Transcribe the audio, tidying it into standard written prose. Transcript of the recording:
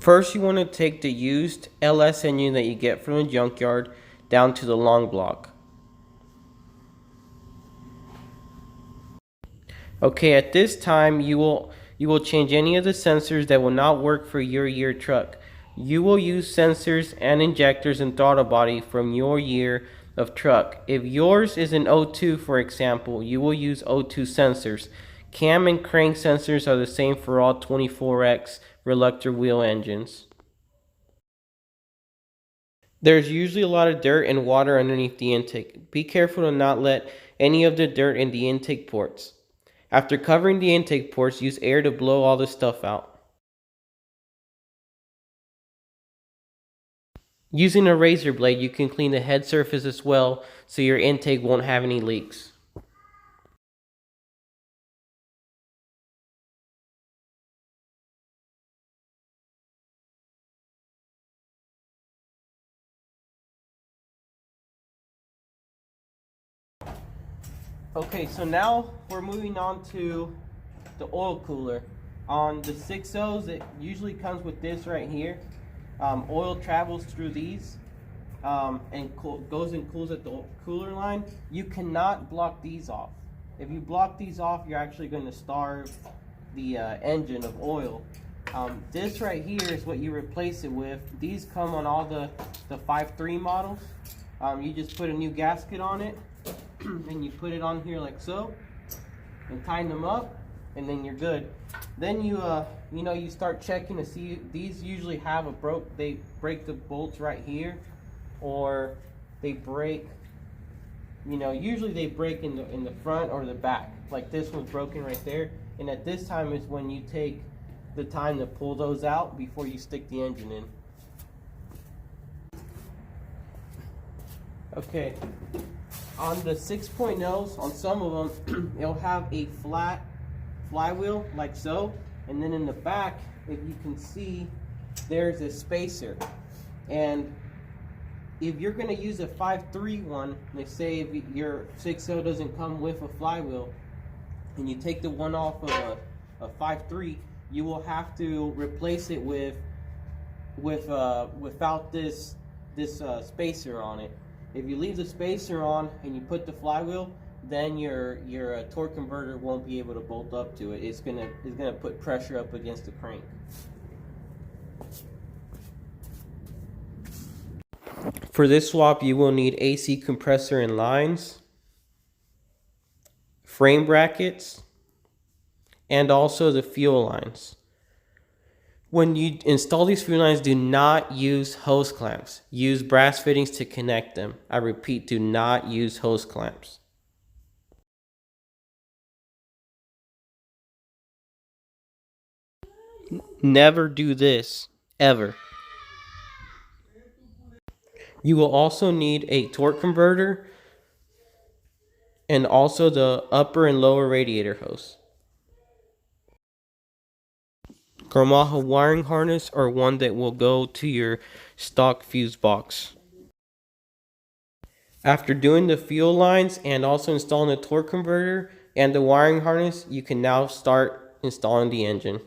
First, you want to take the used LS engine that you get from the junkyard down to the long block. Okay, at this time, you will change any of the sensors that will not work for your year truck. You will use sensors and injectors and throttle body from your year of truck. If yours is an O2, for example, you will use O2 sensors. Cam and crank sensors are the same for all 24X reluctor wheel engines. There's usually a lot of dirt and water underneath the intake. Be careful to not let any of the dirt in the intake ports. After covering the intake ports, use air to blow all the stuff out. Using a razor blade, you can clean the head surface as well so your intake won't have any leaks. Okay, so now we're moving on to the oil cooler. On the 6.0s, it usually comes with this right here. Oil travels through these and goes and cools at the cooler line. You cannot block these off. If you block these off, you're actually going to starve the engine of oil. This right here is what you replace it with. These come on all the 5.3 models. You just put a new gasket on it and you put it on here like so and tighten them up, and then you're good. Then you start checking to see. These usually have they break the bolts right here, or they break, usually they break in the front or the back. Like this one's broken right there, and at this time is when you take the time to pull those out before you stick the engine in. Okay, on the 6.0s, on some of them, it'll have a flat flywheel like so, and then in the back, if you can see, there's a spacer. And if you're going to use a 5.3 one, they say if your 6.0 doesn't come with a flywheel, and you take the one off of a 5.3, you will have to replace it without this spacer on it. If you leave the spacer on and you put the flywheel, then your torque converter won't be able to bolt up to it. It's gonna put pressure up against the crank. For this swap, you will need AC compressor and lines, frame brackets, and also the fuel lines. When you install these fuel lines, do not use hose clamps. Use brass fittings to connect them. I repeat, do not use hose clamps. Never do this, ever. You will also need a torque converter and also the upper and lower radiator hose. Gramaha wiring harness, or one that will go to your stock fuse box. After doing the fuel lines and also installing the torque converter and the wiring harness, you can now start installing the engine.